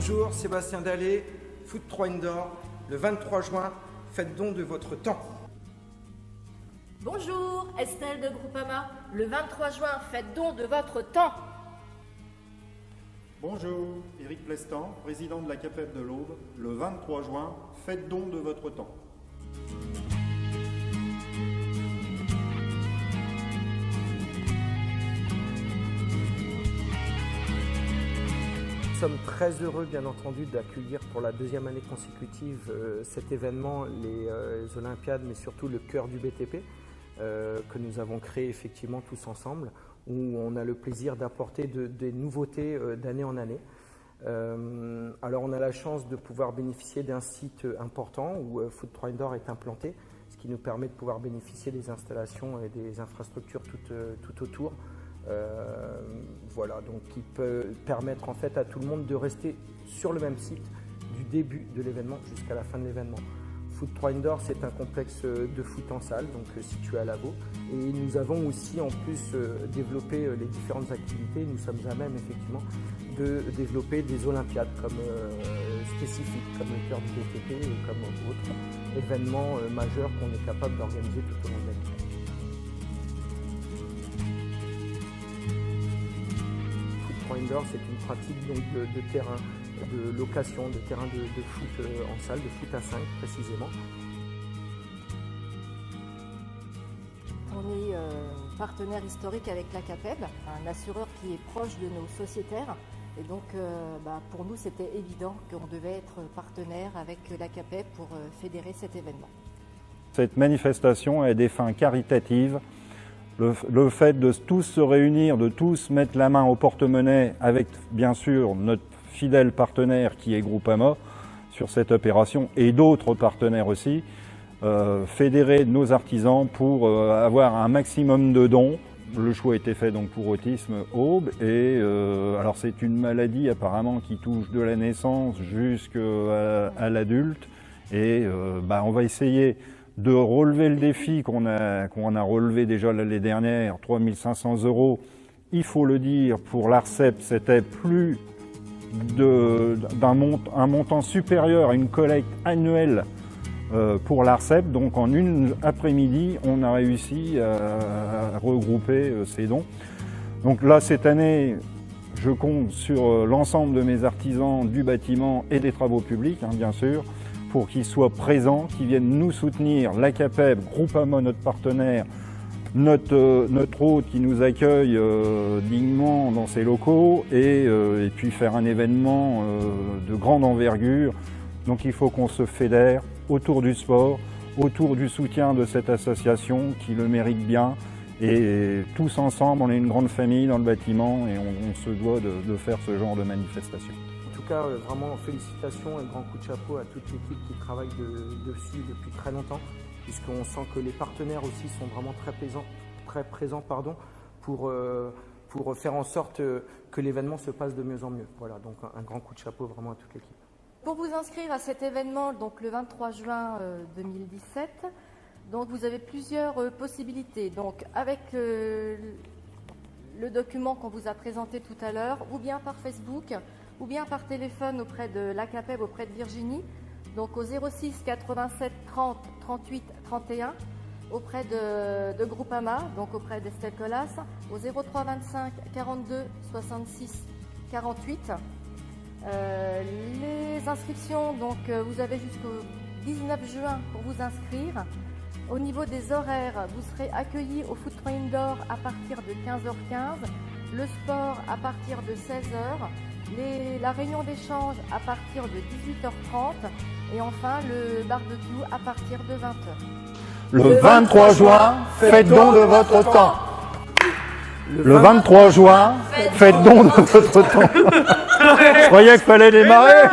Bonjour, Sébastien Dallet, Foot 3 Indoor. Le 23 juin, faites don de votre temps. Bonjour, Estelle de Groupama. Le 23 juin, faites don de votre temps. Bonjour, Éric Plestan, président de la CAPEB de l'Aube. Le 23 juin, faites don de votre temps. Nous sommes très heureux, bien entendu, d'accueillir pour la deuxième année consécutive cet événement, les Olympiades, mais surtout le cœur du BTP, que nous avons créé effectivement tous ensemble, où on a le plaisir d'apporter des nouveautés d'année en année. Alors on a la chance de pouvoir bénéficier d'un site important où Foot 3 Indoor est implanté, ce qui nous permet de pouvoir bénéficier des installations et des infrastructures tout autour. Voilà, donc qui peut permettre en fait à tout le monde de rester sur le même site du début de l'événement jusqu'à la fin de l'événement. Foot 3 Indoor, c'est un complexe de foot en salle, donc situé à Lavaux. Et nous avons aussi en plus développé les différentes activités. Nous sommes à même effectivement de développer des Olympiades comme spécifiques, comme le cœur du BTP et comme autres événements majeurs qu'on est capable d'organiser tout au long de l'année. Indoor, c'est une pratique donc, de terrain, de location, de terrain de foot en salle, de foot à 5 précisément. On est partenaire historique avec la CAPEB, un assureur qui est proche de nos sociétaires. Et donc pour nous, c'était évident qu'on devait être partenaire avec la CAPEB pour fédérer cet événement. Cette manifestation a des fins caritatives. Le fait de tous se réunir, de tous mettre la main au porte-monnaie avec bien sûr notre fidèle partenaire qui est Groupama sur cette opération et d'autres partenaires aussi, fédérer nos artisans pour avoir un maximum de dons. Le choix a été fait donc pour Autisme Aube et alors c'est une maladie apparemment qui touche de la naissance jusqu'à l'adulte et on va essayer de relever le défi qu'on a relevé déjà l'année dernière, 3 500 €. Il faut le dire, pour l'ARCEP, c'était plus un montant supérieur à une collecte annuelle pour l'ARCEP. Donc en une après-midi, on a réussi à regrouper ces dons. Donc là, cette année, je compte sur l'ensemble de mes artisans du bâtiment et des travaux publics, bien sûr, pour qu'ils soient présents, qu'ils viennent nous soutenir, la CAPEB, Groupama, notre partenaire, notre hôte qui nous accueille dignement dans ses locaux et puis faire un événement de grande envergure. Donc il faut qu'on se fédère autour du sport, autour du soutien de cette association qui le mérite bien et tous ensemble, on est une grande famille dans le bâtiment et on se doit de faire ce genre de manifestation. En tout cas, vraiment félicitations et grand coup de chapeau à toute l'équipe qui travaille dessus depuis très longtemps, puisqu'on sent que les partenaires aussi sont vraiment très présents pour faire en sorte que l'événement se passe de mieux en mieux. Voilà, donc un grand coup de chapeau vraiment à toute l'équipe. Pour vous inscrire à cet événement, donc le 23 juin 2017, donc vous avez plusieurs possibilités. Donc avec le document qu'on vous a présenté tout à l'heure, ou bien par Facebook, ou bien par téléphone auprès de la CAPEB, auprès de Virginie, donc au 06 87 30 38 31, auprès de Groupama, donc auprès d'Estelle Colas, au 03 25 42 66 48. Les inscriptions, donc vous avez jusqu'au 19 juin pour vous inscrire. Au niveau des horaires, vous serez accueillis au Foot 3 Indoor à partir de 15h15, le sport à partir de 16h, la réunion d'échange à partir de 18h30 et enfin le barbecue à partir de 20h. Le 23 juin, faites don de votre temps. Le 23 juin, faites don de votre temps. Je croyais qu'il fallait démarrer.